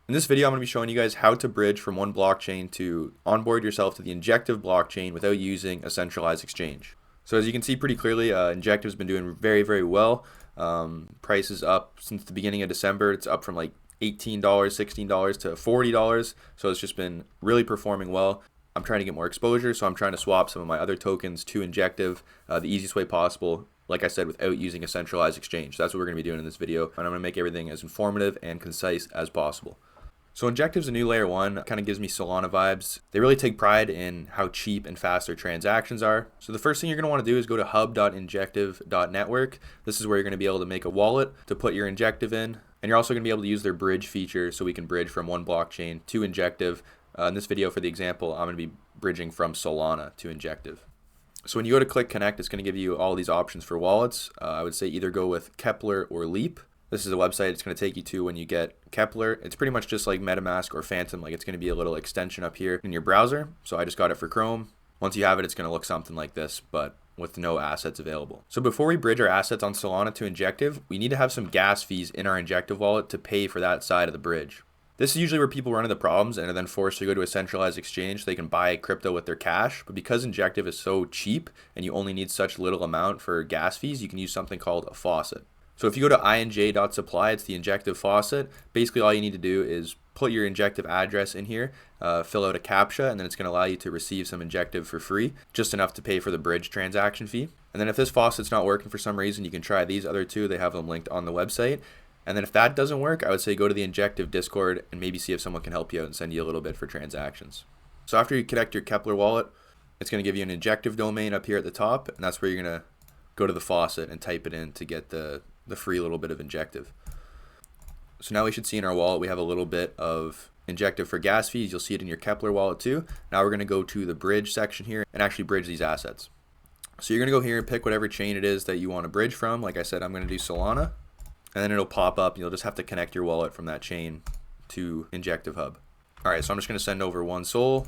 In this video, I'm going to be showing you guys how to bridge from one blockchain to onboard yourself to the Injective blockchain without using a centralized exchange. So as you can see pretty clearly, Injective's been doing very, very well. Price is up since the beginning of December. It's up from like $18, $16 to $40. So it's just been really performing well. I'm trying to get more exposure, so I'm trying to swap some of my other tokens to Injective the easiest way possible. Like I said, without using a centralized exchange. That's what we're going to be doing in this video. And I'm going to make everything as informative and concise as possible. So Injective's a new layer 1, kind of gives me Solana vibes. They really take pride in how cheap and fast their transactions are. So the first thing you're going to want to do is go to hub.injective.network. This is where you're going to be able to make a wallet to put your Injective in. And you're also going to be able to use their bridge feature so we can bridge from one blockchain to Injective. In this video, for the example, I'm going to be bridging from Solana to Injective. So when you go to click connect, it's going to give you all these options for wallets. I would say either go with Keplr or Leap. This is a website it's going to take you to when you get Keplr. It's pretty much just like MetaMask or Phantom. Like, it's going to be a little extension up here in your browser. So I just got it for Chrome. Once you have it, it's going to look something like this, but with no assets available. So before we bridge our assets on Solana to Injective, we need to have some gas fees in our Injective wallet to pay for that side of the bridge. This is usually where people run into problems and are then forced to go to a centralized exchange so they can buy crypto with their cash. But because Injective is so cheap and you only need such little amount for gas fees, you can use something called a faucet. So if you go to inj.supply, it's the Injective faucet. Basically, all you need to do is put your Injective address in here, fill out a CAPTCHA, and then it's going to allow you to receive some Injective for free, just enough to pay for the bridge transaction fee. And then if this faucet's not working for some reason, you can try these other two. They have them linked on the website. And then if that doesn't work, I would say go to the Injective Discord and maybe see if someone can help you out and send you a little bit for transactions. So after you connect your Keplr wallet, it's going to give you an Injective domain up here at the top, and that's where you're going to go to the faucet and type it in to get the free little bit of Injective. So now we should see in our wallet we have a little bit of Injective for gas fees. You'll see it in your Keplr wallet too. Now we're going to go to the bridge section here and actually bridge these assets. So you're going to go here and pick whatever chain it is that you want to bridge from. Like I said, I'm going to do Solana. And then it'll pop up. You'll just have to connect your wallet from that chain to Injective Hub. All right, so I'm just going to send over 1 SOL.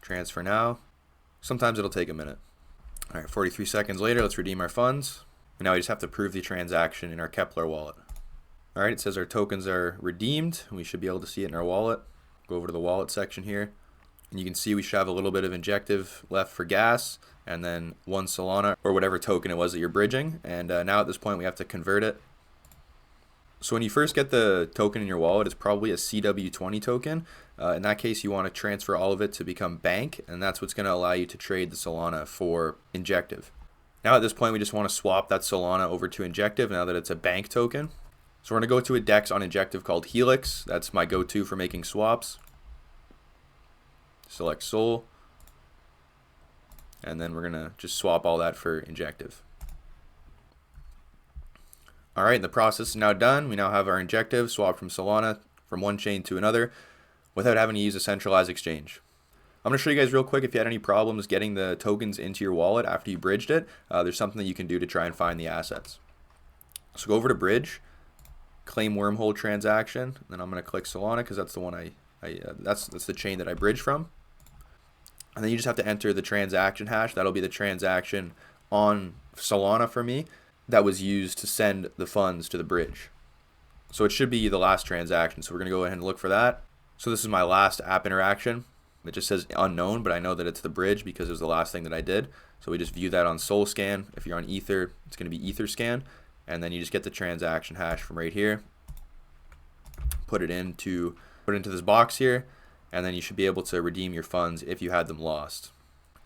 Transfer now. Sometimes it'll take a minute. All right, 43 seconds later, let's redeem our funds. And now we just have to prove the transaction in our Keplr wallet. All right, it says our tokens are redeemed. We should be able to see it in our wallet. Go over to the wallet section here. And you can see we should have a little bit of Injective left for gas. And then 1 Solana or whatever token it was that you're bridging. And now at this point, we have to convert it. So when you first get the token in your wallet, it's probably a CW20 token. In that case, you want to transfer all of it to become bank, and that's what's going to allow you to trade the Solana for Injective. Now at this point, we just want to swap that Solana over to Injective now that it's a bank token. So we're going to go to a DEX on Injective called Helix. That's my go-to for making swaps. Select SOL. And then we're going to just swap all that for Injective. All right, the process is now done. We now have our Injective swapped from Solana from one chain to another without having to use a centralized exchange. I'm going to show you guys real quick if you had any problems getting the tokens into your wallet after you bridged it. There's something that you can do to try and find the assets. So go over to Bridge, claim wormhole transaction, and then I'm going to click Solana because that's the one that's the chain that I bridged from. And then you just have to enter the transaction hash. That'll be the transaction on Solana for me that was used to send the funds to the bridge. So it should be the last transaction. So we're going to go ahead and look for that. So this is my last app interaction. It just says unknown, but I know that it's the bridge because it was the last thing that I did. So we just view that on SolScan. If you're on Ether, it's going to be EtherScan. And then you just get the transaction hash from right here. Put it into this box here. And then you should be able to redeem your funds if you had them lost.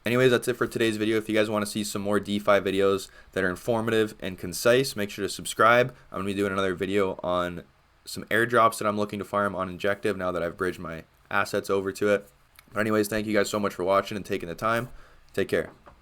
Anyways, that's it for today's video. If you guys want to see some more DeFi videos that are informative and concise, make sure to subscribe. I'm going to be doing another video on some airdrops that I'm looking to farm on Injective now that I've bridged my assets over to it. But anyways, thank you guys so much for watching and taking the time. Take care.